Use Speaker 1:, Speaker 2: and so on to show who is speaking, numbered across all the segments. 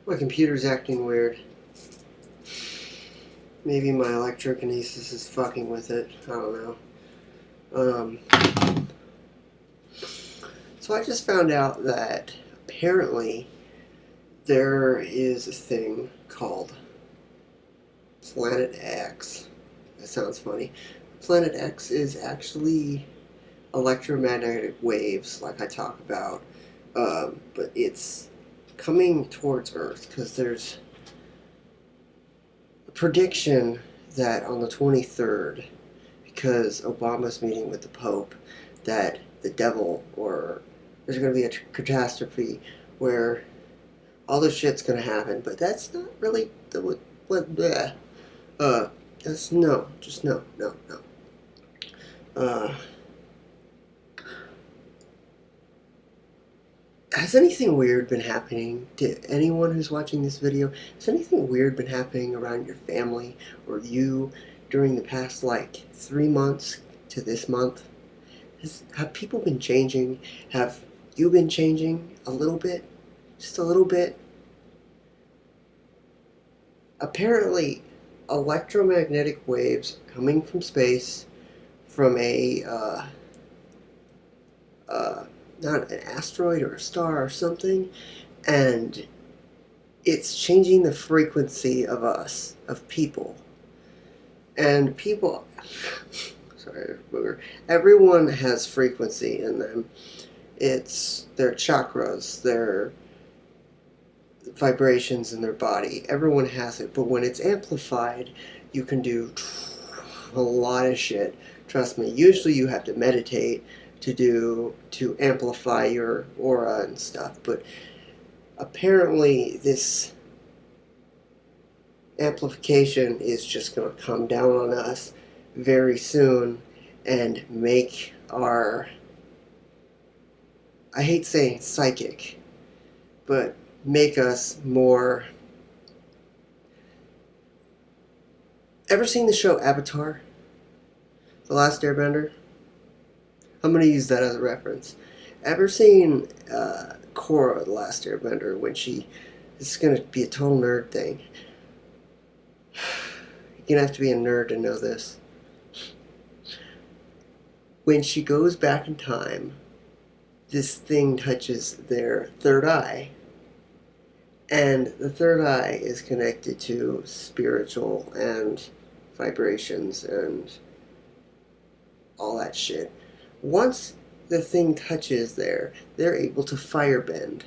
Speaker 1: My computer's acting weird. Maybe my electrokinesis is fucking with it. I don't know. So I just found out that apparently there is a thing called Planet X. That sounds funny. Planet X is actually electromagnetic waves, like I talk about, but it's coming towards Earth because there's a prediction that on the 23rd, because Obama's meeting with the Pope, that the devil, or there's going to be a catastrophe where all this shit's going to happen, but that's not really what bleh. That's no, just no. Has anything weird been happening to anyone who's watching this video? Has anything weird been happening around your family or you during the past, like, 3 months to this month? Have people been changing? Have you been changing a little bit? Just a little bit? Apparently, electromagnetic waves coming from space, from a, not an asteroid or a star or something, and it's changing the frequency of us, of people. And people, sorry, booger, everyone has frequency in them. It's their chakras, their vibrations in their body. Everyone has it, but when it's amplified, you can do a lot of shit. Trust me, usually you have to meditate to amplify your aura and stuff, but apparently this amplification is just going to come down on us very soon and make our, I hate saying psychic, but make us more. Ever seen the show Avatar? The Last Airbender? I'm going to use that as a reference. Ever seen Korra, The Last Airbender, when this is going to be a total nerd thing. You're going to have to be a nerd to know this. When she goes back in time, this thing touches their third eye. And the third eye is connected to spiritual and vibrations and all that shit. Once the thing touches there, they're able to firebend.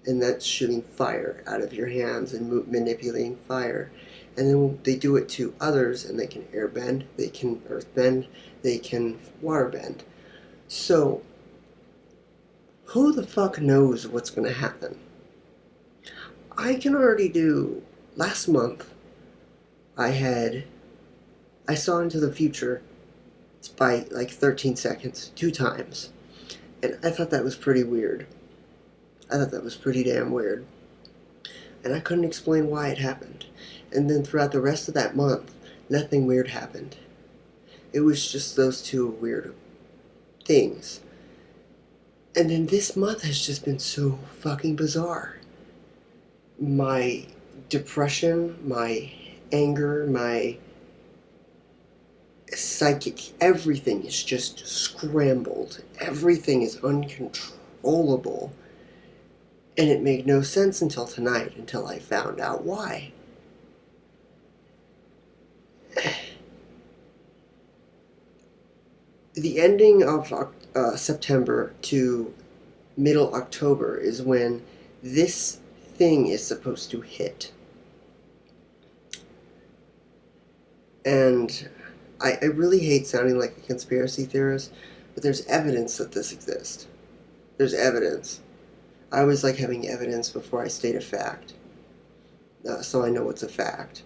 Speaker 1: And that's shooting fire out of your hands and manipulating fire. And then they do it to others, and they can airbend, they can earthbend, they can waterbend. So, who the fuck knows what's going to happen? I can already do. Last month, I saw into the future by like 13 seconds, 2 times. And I thought that was pretty weird. I thought that was pretty damn weird. And I couldn't explain why it happened. And then throughout the rest of that month, nothing weird happened. It was just those 2 weird things. And then this month has just been so fucking bizarre. My depression, my anger, my psychic, everything is just scrambled. Everything is uncontrollable. And it made no sense until tonight, until I found out why. The ending of September to middle October is when this thing is supposed to hit. And I really hate sounding like a conspiracy theorist, but there's evidence that this exists. There's evidence. I always like having evidence before I state a fact, so I know it's a fact.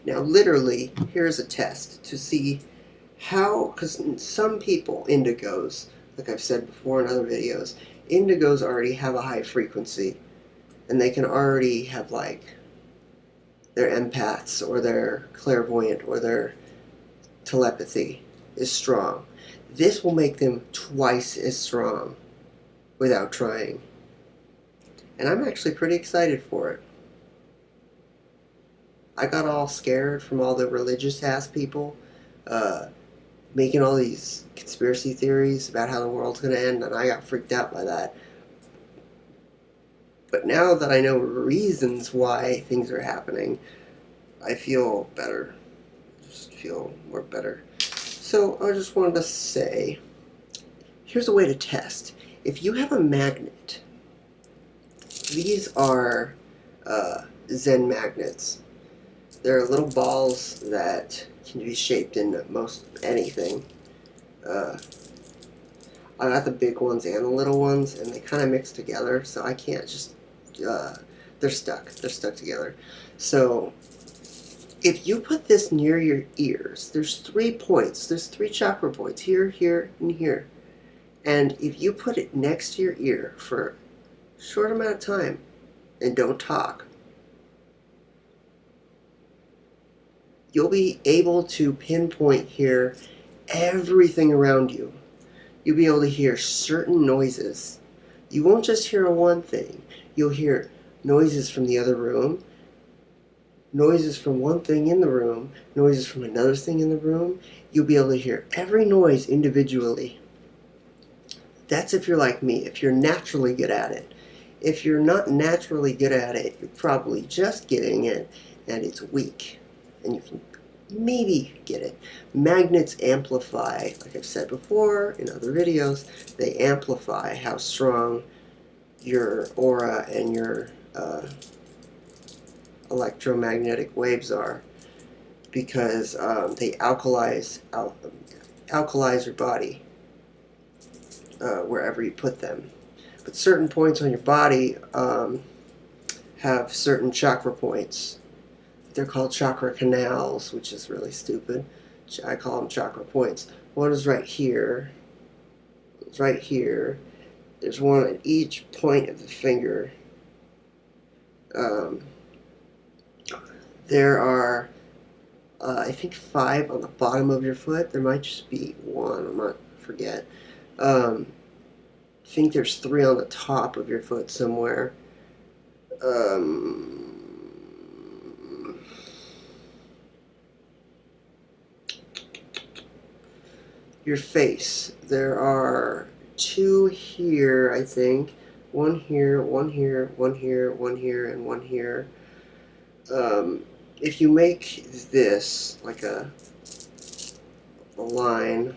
Speaker 1: Now, literally, here's a test to see how, because some people, indigos, like I've said before in other videos, indigos already have a high frequency, and they can already have, like, their empaths, or their clairvoyant, or their telepathy is strong. This will make them twice as strong without trying. And I'm actually pretty excited for it. I got all scared from all the religious ass people uh, making all these conspiracy theories about how the world's going to end, and I got freaked out by that. But now that I know reasons why things are happening, I feel better. I just feel more better. So I just wanted to say, here's a way to test. If you have a magnet, these are Zen magnets. They're little balls that can be shaped into most anything. I got the big ones and the little ones, and they kind of mix together, so I can't just. They're stuck. They're stuck together. So if you put this near your ears, there's 3 points. There's 3 chakra points here, here, and here. And if you put it next to your ear for a short amount of time and don't talk, you'll be able to pinpoint here everything around you. You'll be able to hear certain noises. You won't just hear one thing. You'll hear noises from the other room, noises from one thing in the room, noises from another thing in the room. You'll be able to hear every noise individually. That's if you're like me, if you're naturally good at it. If you're not naturally good at it, you're probably just getting it and it's weak. And you can maybe get it. Magnets amplify, like I've said before in other videos, they amplify how strong your aura and your electromagnetic waves are, because they alkalize your body wherever you put them. But certain points on your body have certain chakra points. They're called chakra canals, which is really stupid. I call them chakra points. One is right here. It's right here. There's one at each point of the finger. There are, I think, 5 on the bottom of your foot. There might just be 1. Forget. I think there's 3 on the top of your foot somewhere. Your face. There are 2 here, I think. 1 here, 1 here, 1 here, 1 here, and 1 here. If you make this like a line,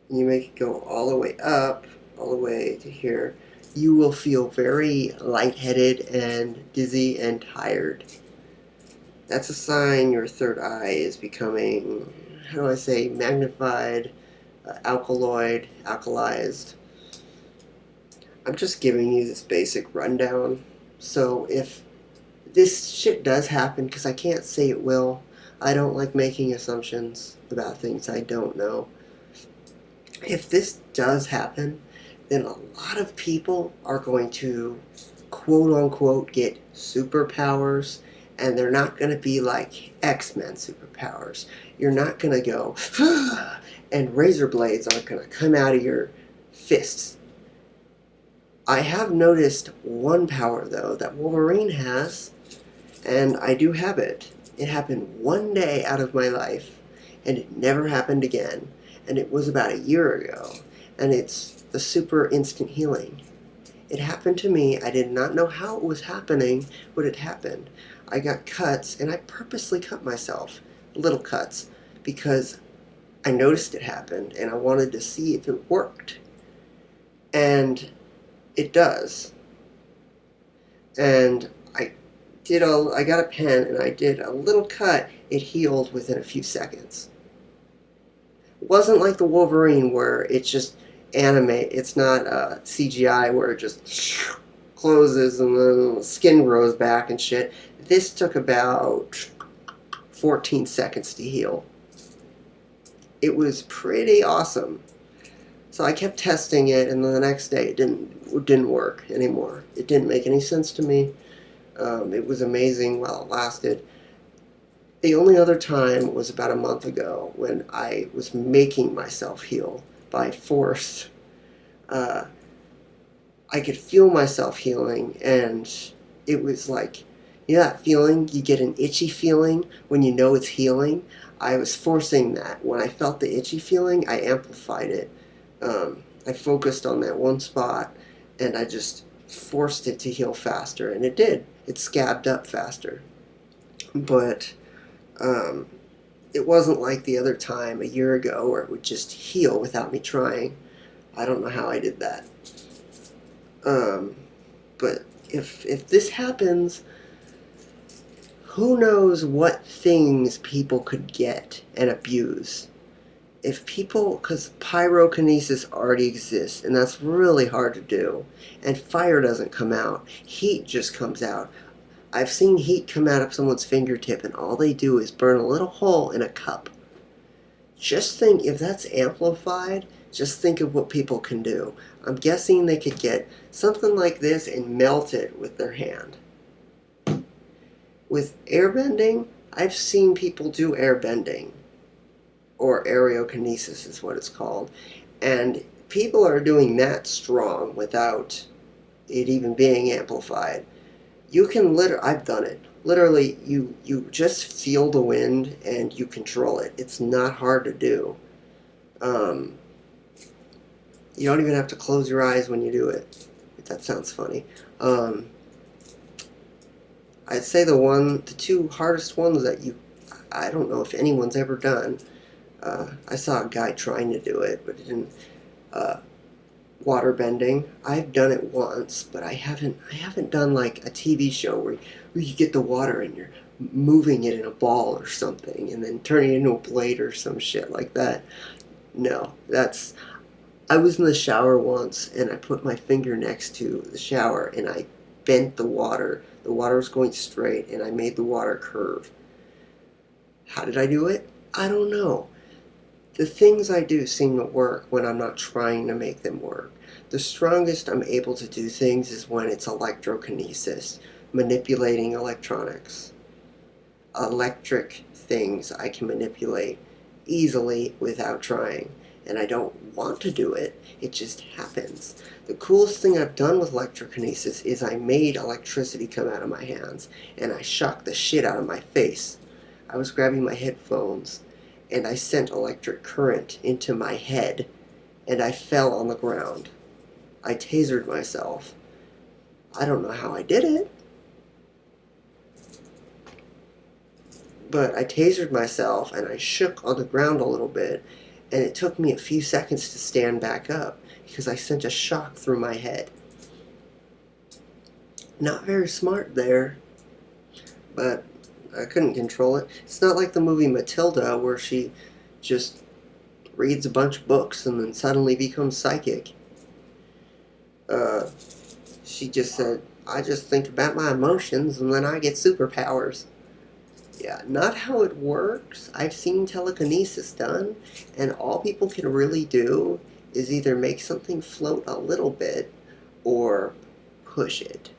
Speaker 1: you make it go all the way up, all the way to here, you will feel very lightheaded and dizzy and tired. That's a sign your third eye is becoming, how do I say, magnified, alkalized. I'm just giving you this basic rundown. So if this shit does happen, because I can't say it will, I don't like making assumptions about things I don't know. If this does happen, then a lot of people are going to quote unquote get superpowers, and they're not going to be like X-Men superpowers. You're not going to go and razor blades aren't going to come out of your fists. I have noticed one power though that Wolverine has, and I do have it. It happened one day out of my life, and it never happened again. And it was about a year ago, and it's the super instant healing. It happened to me. I did not know how it was happening, but it happened. I got cuts, and I purposely cut myself, little cuts, because I noticed it happened, and I wanted to see if it worked. And it does. And I got a pen, and I did a little cut. It healed within a few seconds. It wasn't like the Wolverine where it's just animate. It's not CGI where it just closes and then the skin grows back and shit. This took about 14 seconds to heal. It was pretty awesome. So I kept testing it, and then the next day it didn't work anymore. It didn't make any sense to me. It was amazing while it lasted. The only other time was about a month ago when I was making myself heal by force. I could feel myself healing, and it was like, you know that feeling? You get an itchy feeling when you know it's healing. I was forcing that. When I felt the itchy feeling, I amplified it. I focused on that one spot, and I just forced it to heal faster, and it did. It scabbed up faster. But um, it wasn't like the other time a year ago where it would just heal without me trying. I don't know how I did that. Um, but if this happens, who knows what things people could get and abuse. If people, because pyrokinesis already exists, and that's really hard to do, and fire doesn't come out, heat just comes out. I've seen heat come out of someone's fingertip, and all they do is burn a little hole in a cup. Just think, if that's amplified, just think of what people can do. I'm guessing they could get something like this and melt it with their hand. With airbending, I've seen people do airbending, or aerokinesis is what it's called, and people are doing that strong without it even being amplified. You can I've done it. Literally, you just feel the wind and you control it. It's not hard to do. Um, you don't even have to close your eyes when you do it. If that sounds funny. I'd say the two hardest ones that I don't know if anyone's ever done. I saw a guy trying to do it, but it didn't. Water bending. I've done it once, but I haven't done like a TV show where you get the water and you're moving it in a ball or something and then turning it into a blade or some shit like that. No, I was in the shower once and I put my finger next to the shower and I bent the water. The water was going straight and I made the water curve. How did I do it? I don't know. The things I do seem to work when I'm not trying to make them work. The strongest I'm able to do things is when it's electrokinesis, manipulating electronics. Electric things I can manipulate easily without trying. And I don't want to do it, it just happens. The coolest thing I've done with electrokinesis is I made electricity come out of my hands, and I shocked the shit out of my face. I was grabbing my headphones, and I sent electric current into my head, and I fell on the ground. I tasered myself. I don't know how I did it, but I tasered myself, and I shook on the ground a little bit, and it took me a few seconds to stand back up, because I sent a shock through my head. Not very smart there, but I couldn't control it. It's not like the movie Matilda where she just reads a bunch of books and then suddenly becomes psychic. She just said, I just think about my emotions and then I get superpowers. Yeah, not how it works. I've seen telekinesis done, and all people can really do is either make something float a little bit or push it,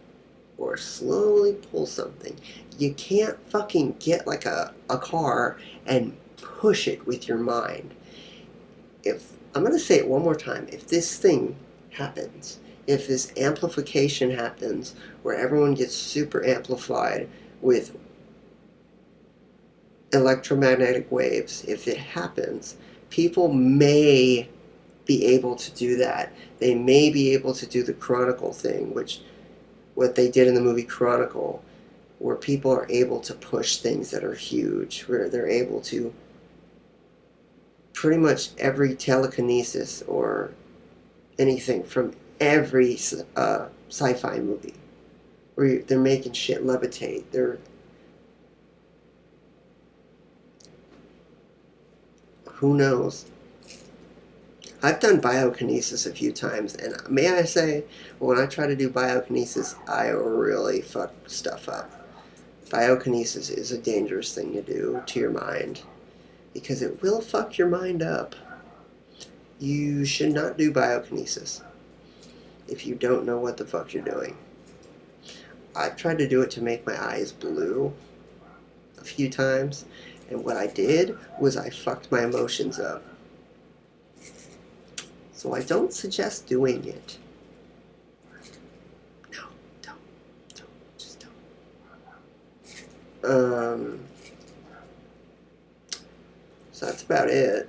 Speaker 1: or slowly pull something. You can't fucking get like a car and push it with your mind. I'm going to say it one more time. If this thing happens, if this amplification happens where everyone gets super amplified with electromagnetic waves, if it happens, people may be able to do that. They may be able to do the Chronicle thing, which what they did in the movie Chronicle, where people are able to push things that are huge, where they're able to pretty much every telekinesis or anything from every sci-fi movie, where they're making shit levitate. Who knows? I've done biokinesis a few times, and may I say, when I try to do biokinesis, I really fuck stuff up. Biokinesis is a dangerous thing to do to your mind, because it will fuck your mind up. You should not do biokinesis if you don't know what the fuck you're doing. I've tried to do it to make my eyes blue a few times, and what I did was I fucked my emotions up. So I don't suggest doing it. Um, so that's about it.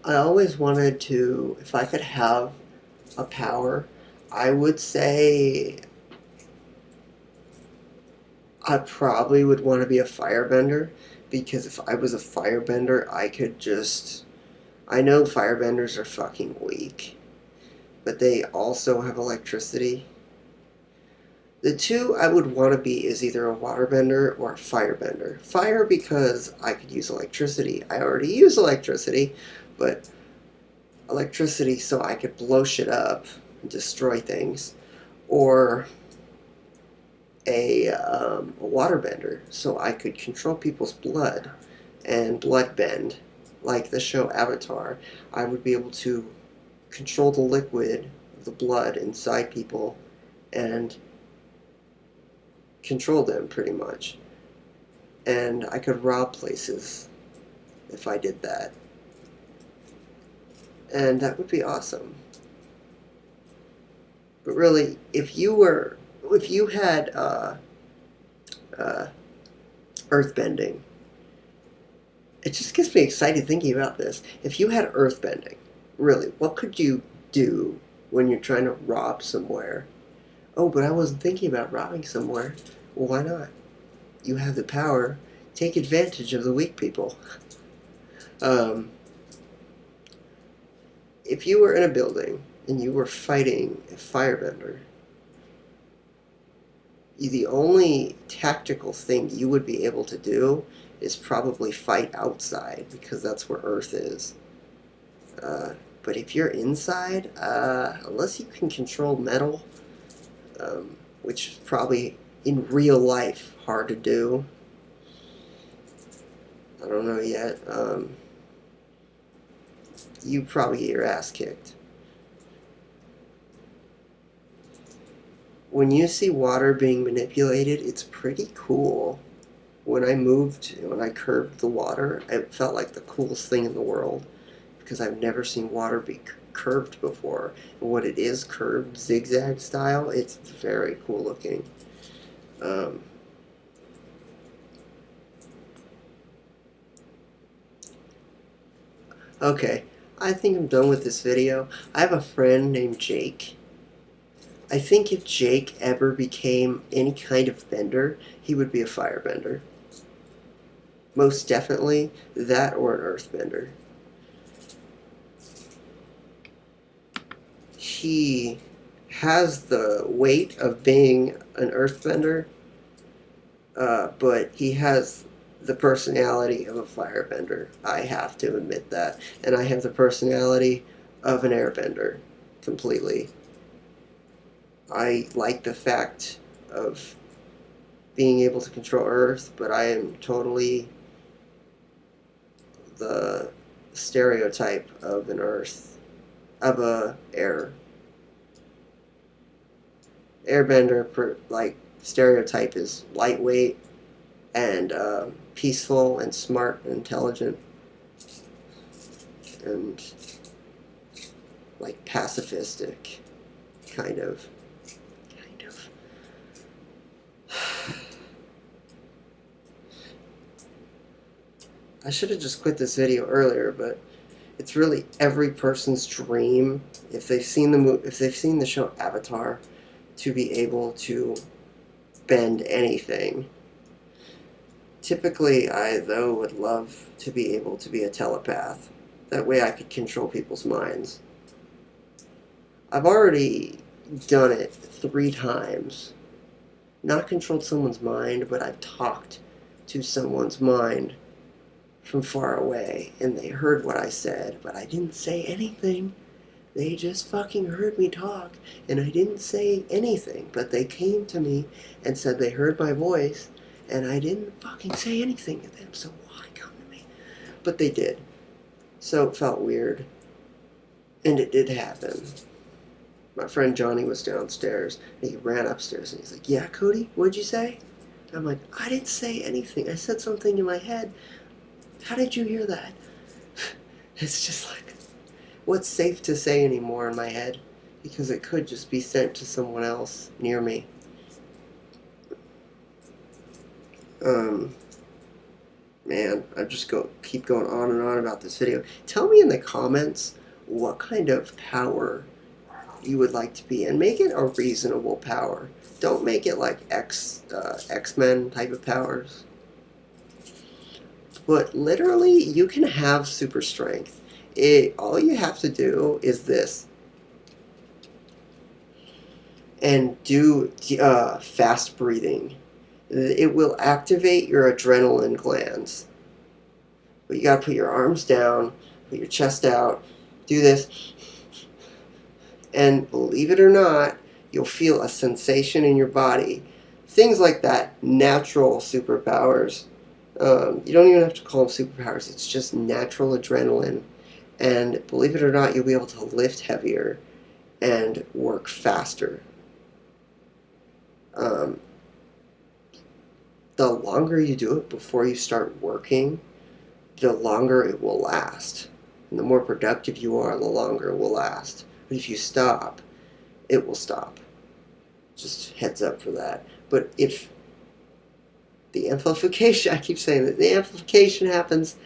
Speaker 1: I always wanted to, if I could have a power, I would say I probably would want to be a firebender, because if I was a firebender, I could just. I know firebenders are fucking weak, but they also have electricity. The two I would want to be is either a waterbender or a firebender. Fire because I could use electricity. I already use electricity, but electricity so I could blow shit up and destroy things. Or a waterbender so I could control people's blood and blood bend. Like the show Avatar, I would be able to control the liquid of the blood inside people and control them pretty much. And I could rob places if I did that. And that would be awesome. But really, if you had uh, earthbending, it just gets me excited thinking about this. If you had earthbending, really, what could you do when you're trying to rob somewhere? Oh, but I wasn't thinking about robbing somewhere. Well, why not? You have the power. Take advantage of the weak people. Um, if you were in a building and you were fighting a firebender, the only tactical thing you would be able to do is probably fight outside, because that's where Earth is. But if you're inside, unless you can control metal, which is probably in real life hard to do, I don't know yet, you probably get your ass kicked. When you see water being manipulated, it's pretty cool. When I curved the water, it felt like the coolest thing in the world, because I've never seen water be curved before. And when it is curved zigzag style, it's very cool looking. Okay, I think I'm done with this video. I have a friend named Jake. I think if Jake ever became any kind of bender, he would be a firebender. Most definitely that, or an earthbender. He has the weight of being an earthbender, but he has the personality of a firebender. I have to admit that. And I have the personality of an airbender completely. I like the fact of being able to control Earth, but I am totally the stereotype of an Earth, of a airbender. Like, stereotype is lightweight and peaceful and smart and intelligent and like pacifistic, kind of. I should have just quit this video earlier, but it's really every person's dream, if they've seen the show Avatar, to be able to bend anything. Typically, I, though, would love to be able to be a telepath. That way I could control people's minds. I've already done it 3 times. Not controlled someone's mind, but I've talked to someone's mind from far away, and they heard what I said, but I didn't say anything. They just fucking heard me talk, and I didn't say anything, but they came to me and said they heard my voice, and I didn't fucking say anything to them, so why come to me? But they did. So it felt weird. And it did happen. My friend Johnny was downstairs, and he ran upstairs, and he's like, "Yeah, Cody, what'd you say?" And I'm like, "I didn't say anything. I said something in my head. How did you hear that?" It's just like, what's safe to say anymore in my head? because it could just be sent to someone else near me. Man, I just keep going on and on about this video. Tell me in the comments what kind of power you would like to be, and make it a reasonable power. Don't make it like X-Men type of powers. But literally, you can have super strength. All you have to do is this, and do fast breathing. It will activate your adrenaline glands. But you gotta put your arms down, put your chest out, do this, and believe it or not, you'll feel a sensation in your body. Things like that, natural superpowers. You don't even have to call them superpowers, it's just natural adrenaline. And believe it or not, you'll be able to lift heavier and work faster. The longer you do it before you start working, the longer it will last. And the more productive you are, the longer it will last. But if you stop, it will stop. Just heads up for that. But if the amplification, I keep saying that, the amplification happens,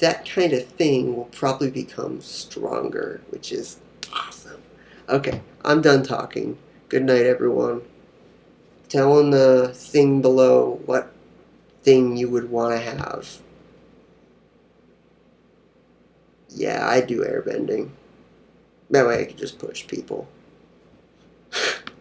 Speaker 1: that kind of thing will probably become stronger, which is awesome. Okay, I'm done talking. Good night, everyone. Tell in the thing below what thing you would want to have. Yeah, I do airbending. That way I can just push people.